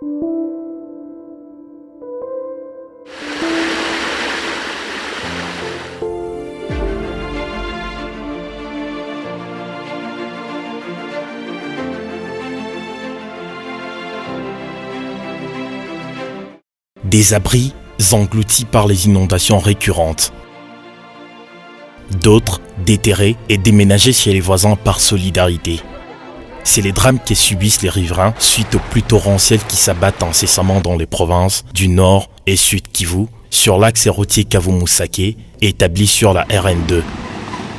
Des abris engloutis par les inondations récurrentes. D'autres déterrés et déménagés chez les voisins par solidarité. C'est les drames que subissent les riverains suite aux pluies torrentielles qui s'abattent incessamment dans les provinces du Nord et Sud Kivu, sur l'axe routier Kavumu-Sake, établi sur la RN2.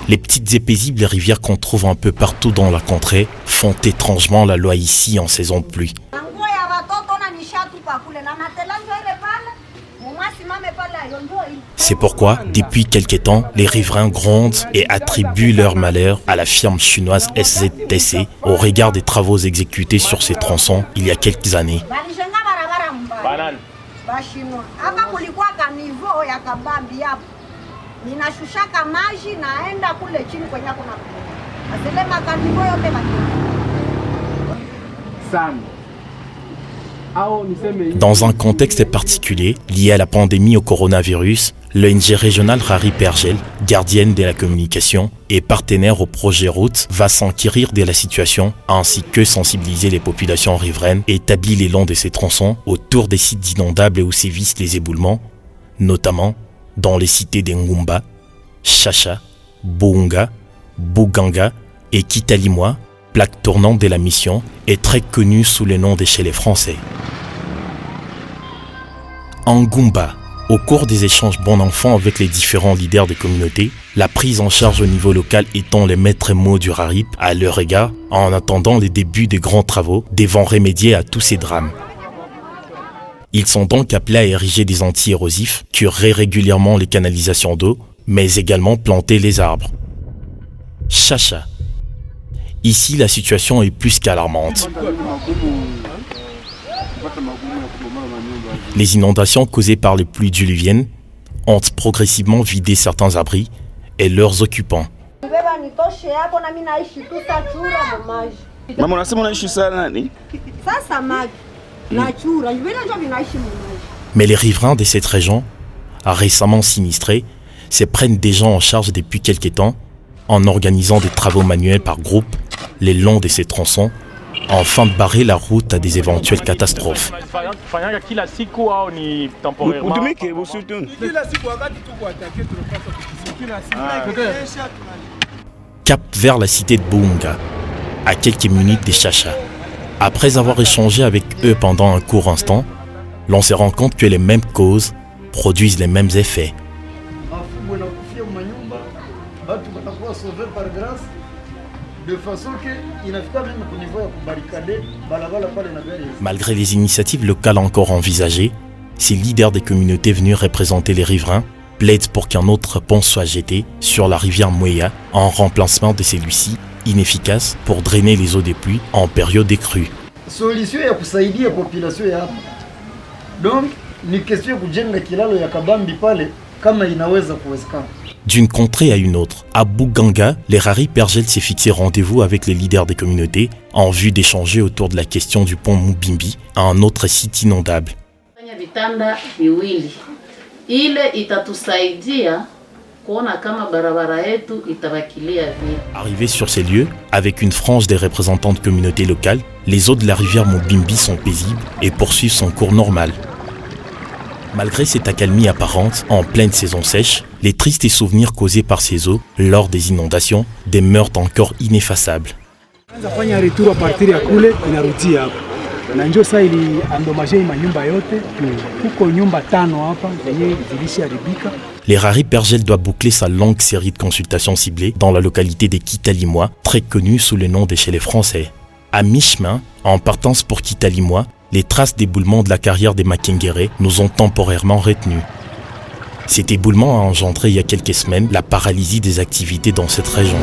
Les petites et paisibles rivières qu'on trouve un peu partout dans la contrée font étrangement la loi ici en saison de pluie. C'est pourquoi, depuis quelque temps, les riverains grondent et attribuent leur malheur à la firme chinoise SZTC au regard des travaux exécutés sur ces tronçons il y a quelques années. Dans un contexte particulier, lié à la pandémie au coronavirus, l'ONG régionale Rari Pergel, gardienne de la communication et partenaire au projet Route, va s'enquérir de la situation ainsi que sensibiliser les populations riveraines établies le long de ces tronçons autour des sites inondables où sévissent les éboulements, notamment dans les cités d'Engumba, Chacha, Bounga, Buganga et Kitalimwa, plaque tournante de la mission, est très connue sous le nom d'Échelle français. Ngumba, au cours des échanges bon enfant avec les différents leaders des communautés, la prise en charge au niveau local étant les maîtres mots du RARIP à leur égard, en attendant les débuts des grands travaux devant remédier à tous ces drames. Ils sont donc appelés à ériger des anti-érosifs, curer régulièrement les canalisations d'eau, mais également planter les arbres. Chacha. Ici, la situation est plus qu'alarmante. Les inondations causées par les pluies diluviennes ont progressivement vidé certains abris et leurs occupants. Mais les riverains de cette région, récemment sinistrés, se prennent déjà en charge depuis quelques temps en organisant des travaux manuels par groupe le long de ces tronçons, afin de barrer la route à des éventuelles catastrophes. Cap vers la cité de Bounga, à quelques minutes des Chacha. Après avoir échangé avec eux pendant un court instant, l'on se rend compte que les mêmes causes produisent les mêmes effets. Malgré les initiatives locales encore envisagées, ces leaders des communautés venus représenter les riverains plaident pour qu'un autre pont soit jeté sur la rivière Mweya en remplacement de celui-ci, inefficace pour drainer les eaux des pluies en période des crues. Solution ya kusaidia population ya hapa. Donc ni question ya kujenga kilalo ya kabambi pale kama inaweza kuwezekana. D'une contrée à une autre, à Buganga, les Rari Pergel s'est fixé rendez-vous avec les leaders des communautés en vue d'échanger autour de la question du pont Mubimbi à un autre site inondable. Arrivés sur ces lieux, avec une frange des représentants de communautés locales, les eaux de la rivière Mubimbi sont paisibles et poursuivent son cours normal. Malgré cette accalmie apparente, en pleine saison sèche, les tristes souvenirs causés par ces eaux lors des inondations demeurent encore ineffaçables. Les Rari Pergel doit boucler sa longue série de consultations ciblées dans la localité des Kitalimwa, très connue sous le nom d'Échelle français. À mi-chemin, en partance pour Kitalimwa, les traces d'éboulement de la carrière des Makengere nous ont temporairement retenus. Cet éboulement a engendré il y a quelques semaines la paralysie des activités dans cette région.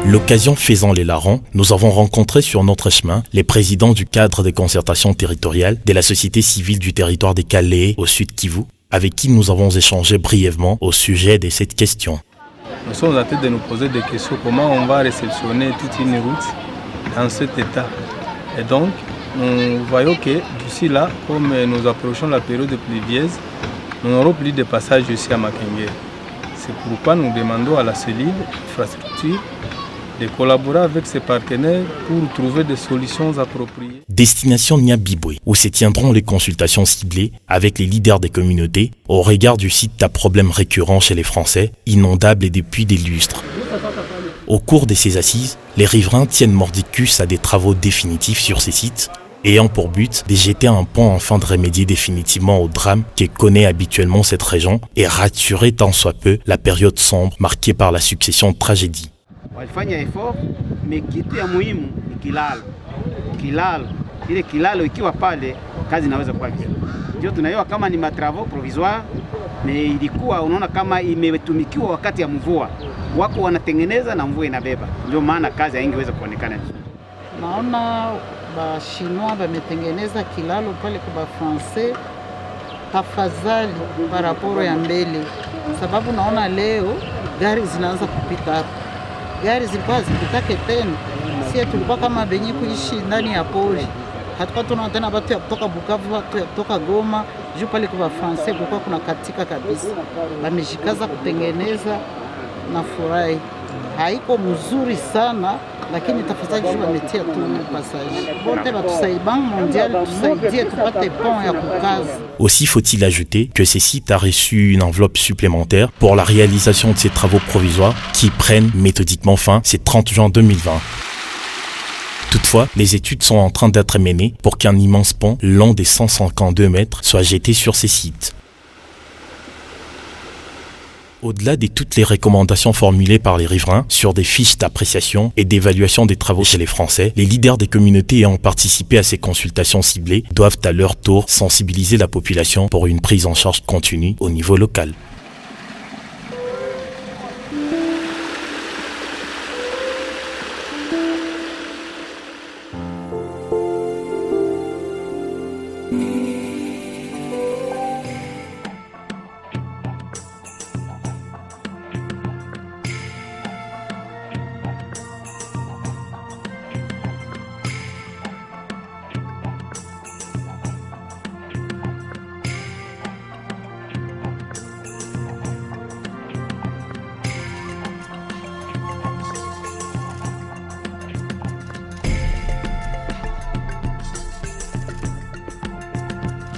L'occasion faisant les larrons, nous avons rencontré sur notre chemin les présidents du cadre de concertation territoriale de la société civile du territoire des Calais au Sud Kivu, avec qui nous avons échangé brièvement au sujet de cette question. Nous sommes en train de nous poser des questions, comment on va réceptionner toute une route dans cet état. Et donc, nous voyons que d'ici là, comme nous approchons la période pluvieuse, nous n'aurons plus de passage ici à Makenge. C'est pourquoi nous demandons à la cellule infrastructure de collaborer avec ses partenaires pour trouver des solutions appropriées. Destination Niabibwe, où se tiendront les consultations ciblées avec les leaders des communautés au regard du site à problème récurrent chez les Français, inondable et depuis des lustres. Au cours de ces assises, les riverains tiennent mordicus à des travaux définitifs sur ces sites, ayant pour but de jeter un pont afin de remédier définitivement au drame que connaît habituellement cette région et rassurer tant soit peu la période sombre marquée par la succession de tragédies. Walifanya effort, mais kitu ya muhimu ni kilalo. Ile kilalo ikiwa pale, kazi inaweza kuwa vizuri. Ndio tunaiona kama ni matravaux provisoire, mais ilikuwa unaona kama imetumikiwa wakati ya mvua. Wako wanatengeneza na mvua inabeba. Ndio maana kazi haingeweza kuonekana vizuri. Naona ba Chinois bametengeneza kilalo pale kwa Francais tafadhali paraporo ya mbele, sababu naona leo gari zinaanza kupita hapo. Gari zilikuwa zipitake tena, sie tulikuwa kama benye kuishi ndani ya pori. Hatukuwa tunaona tena watu ya kutoka Bukavu, watu ya kutoka Goma, juu pale kwa Francais kulikuwa kuna katika kabisa. Wamejikaza kutengeneza na furahi. Haiko mzuri sana, lakini tafadhali juu wametia tu passage. Bote batusaidie, Banque mondiale tusaidie tupate pont ya kukaza. Aussi faut-il ajouter que ces sites a reçu une enveloppe supplémentaire pour la réalisation de ces travaux provisoires qui prennent méthodiquement fin ce 30 juin 2020. Toutefois, les études sont en train d'être menées pour qu'un immense pont long de 152 mètres soit jeté sur ces sites. Au-delà de toutes les recommandations formulées par les riverains sur des fiches d'appréciation et d'évaluation des travaux chez les Français, les leaders des communautés ayant participé à ces consultations ciblées doivent à leur tour sensibiliser la population pour une prise en charge continue au niveau local.